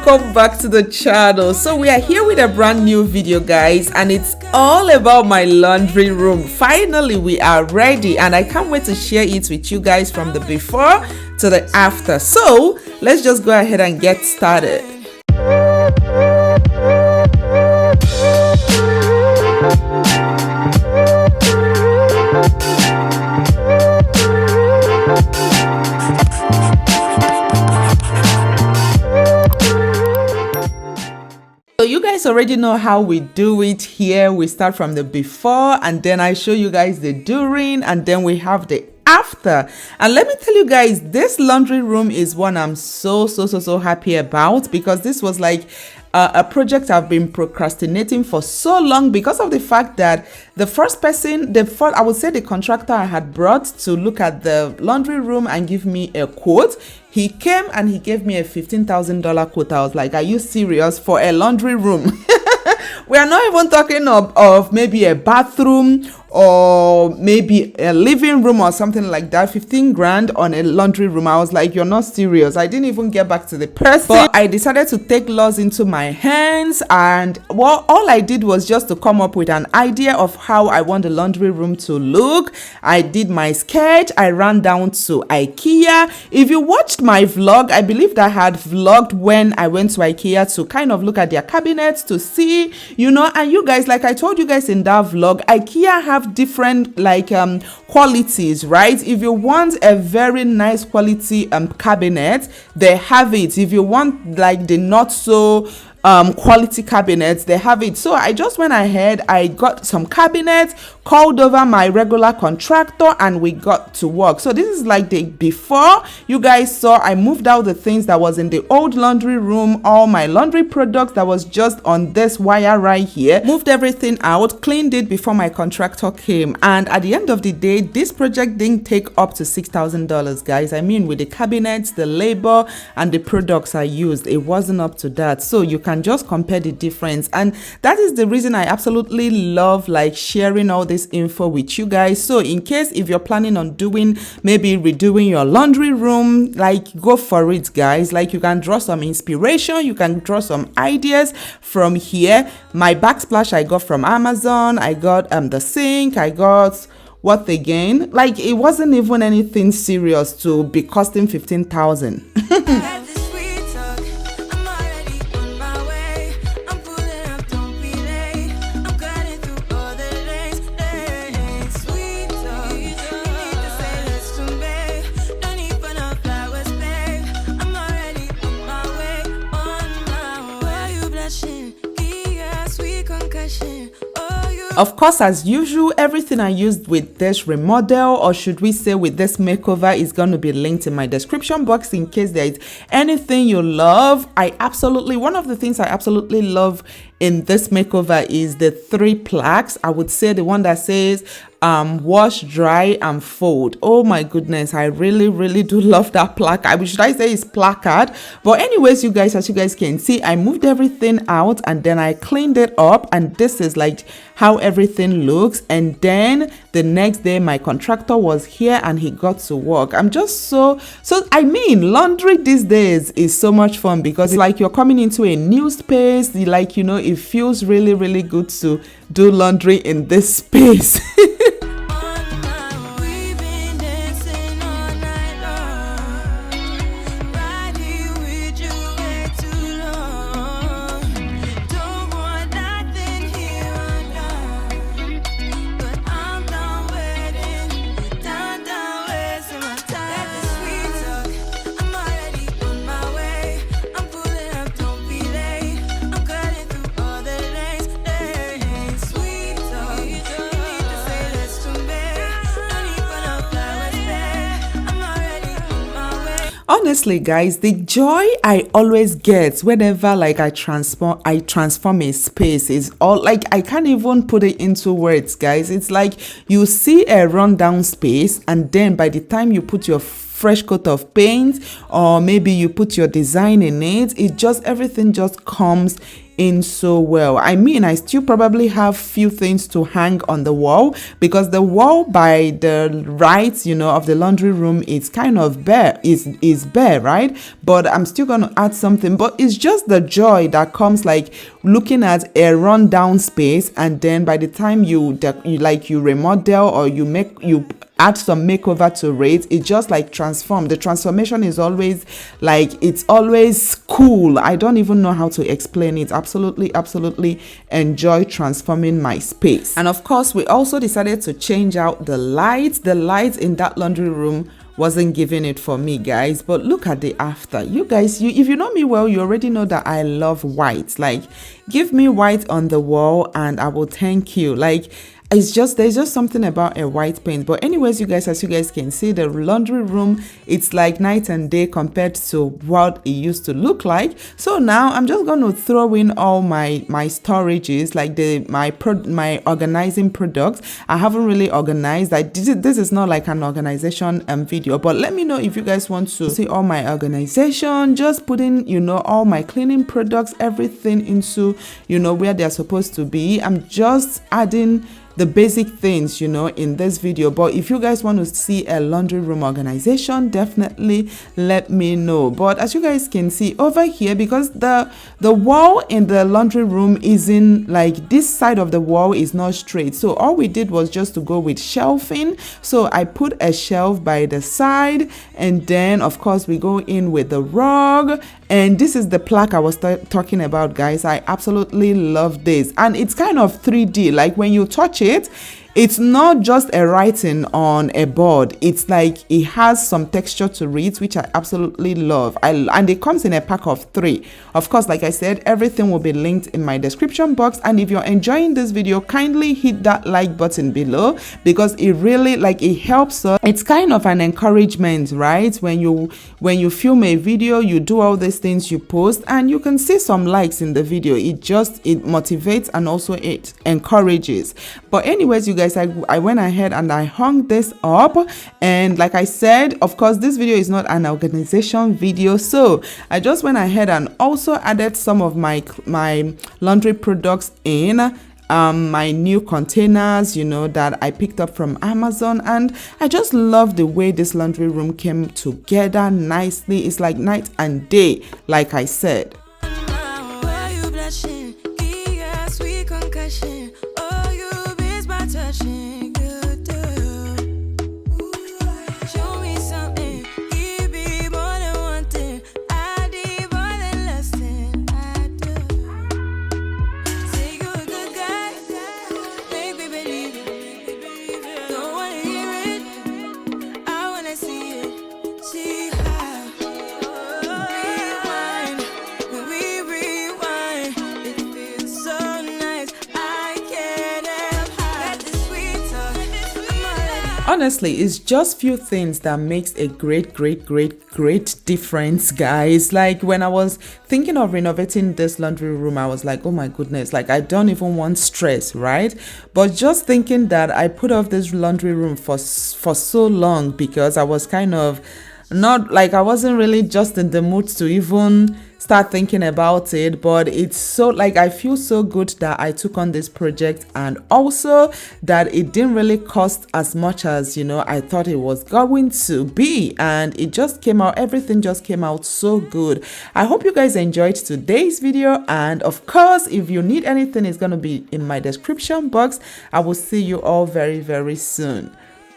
welcome back to the channel. So we are here with a brand new video, guys, and it's all about my laundry room. Finally we are ready and I can't wait to share it with you guys from the before to the after. So let's just go ahead and get started. So you guys already know how we do it here. We start from the before and then I show you guys the during and then we have the after. And let me tell you guys, this laundry room is one I'm so happy about, because this was like a project I've been procrastinating for so long, because of the fact that the first person, I would say the contractor I had brought to look at the laundry room and give me a quote, he came and he gave me a $15,000 quote. I was like, are you serious for a laundry room? We are not even talking of maybe a bathroom or maybe a living room or something like that. 15 grand on a laundry room. I was like, you're not serious. I didn't even get back to the person. But I decided to take laws into my hands, and all I did was just to come up with an idea of how I want the laundry room to look. I did my sketch. I ran down to IKEA. If you watched my vlog, I believe that I had vlogged when I went to IKEA to kind of look at their cabinets to see, you know, and you guys, like I told you guys in that vlog, IKEA have different like qualities, right? If you want a very nice quality cabinet, they have it. If you want like the not so quality cabinets, they have it. So I just went ahead, I got some cabinets, called over my regular contractor, and we got to work. So this is like the before. You guys saw I moved out the things that was in the old laundry room, all my laundry products that was just on this wire right here, moved everything out, cleaned it before my contractor came. And at the end of the day, this project didn't take up to $6,000, guys. I mean, with the cabinets, the labor, and the products I used, it wasn't up to that. So you can just compare the difference, and that is the reason I absolutely love like sharing all this info with you guys. So in case if you're planning on maybe redoing your laundry room, like go for it, guys. Like you can draw some inspiration, you can draw some ideas from here. My backsplash I got from Amazon. I got the sink, I got what again, like it wasn't even anything serious to be costing 15,000. Of course, as usual, everything I used with this remodel, or should we say with this makeover, is going to be linked in my description box in case there is anything you love. One of the things I absolutely love in this makeover is the 3 plaques. I would say the one that says wash, dry, and fold. Oh my goodness, I really do love that plaque. Should I say it's placard? But anyways, you guys, as you guys can see, I moved everything out and then I cleaned it up, and this is like how everything looks. And then the next day my contractor was here and he got to work. I'm just so I mean, laundry these days is so much fun, because it's like you're coming into a new space. Like, you know, it feels really good to do laundry in this space. Honestly, guys, the joy I always get whenever like I transform a space is all like, I can't even put it into words, guys. It's like you see a rundown space, and then by the time you put your fresh coat of paint, or maybe you put your design in it, everything just comes in so well. I mean, I still probably have few things to hang on the wall, because the wall by the right, you know, of the laundry room is kind of bare, is bare, right? But I'm still going to add something. But it's just the joy that comes like looking at a rundown space, and then by the time you remodel or you add some makeover to it, it just like transform. The transformation is always like, it's always cool. I don't even know how to explain it. Absolutely enjoy transforming my space. And of course, we also decided to change out the lights. The lights in that laundry room wasn't giving it for me, guys. But look at the after. You guys, if you know me well, you already know that I love white. Like, give me white on the wall and I will thank you. Like, there's just something about a white paint. But anyways, you guys, as you guys can see, the laundry room, it's like night and day compared to what it used to look like. So now I'm just going to throw in all my storages, like my organizing products. I haven't really organized. This is not like an organization video, but let me know if you guys want to see all my organization. Just putting, you know, all my cleaning products, everything into, you know, where they're supposed to be. I'm just adding the basic things, you know, in this video. But if you guys want to see a laundry room organization, definitely let me know. But as you guys can see over here, because the wall in the laundry room isn't like, this side of the wall is not straight, so all we did was just to go with shelving. So I put a shelf by the side, and then of course we go in with the rug. And this is the plaque I was talking about, guys. I absolutely love this, and it's kind of 3D. Like, when you touch it, it's not just a writing on a board. It's like it has some texture to it, which I absolutely love. And it comes in a pack of 3. Of course, like I said, everything will be linked in my description box. And if you're enjoying this video, kindly hit that like button below, because it really, like, it helps us. It's kind of an encouragement, right? When you film a video, you do all these things, you post, and you can see some likes in the video. It motivates and also it encourages. But anyways, you guys, I went ahead and I hung this up, and like I said, of course, this video is not an organization video, so I just went ahead and also added some of my laundry products in my new containers, you know, that I picked up from Amazon. And I just love the way this laundry room came together nicely. It's like night and day, like I said. Honestly, it's just few things that makes a great difference, guys. Like, when I was thinking of renovating this laundry room, I was like, oh my goodness, like, I don't even want stress, right? But just thinking that I put off this laundry room for so long, because I was kind of not like, I wasn't really just in the mood to even start thinking about it. But it's so, like, I feel so good that I took on this project, and also that it didn't really cost as much as, you know, I thought it was going to be. And it just came out, everything just came out so good. I hope you guys enjoyed today's video, and of course, if you need anything, it's going to be in my description box. I will see you all very soon.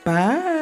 Bye.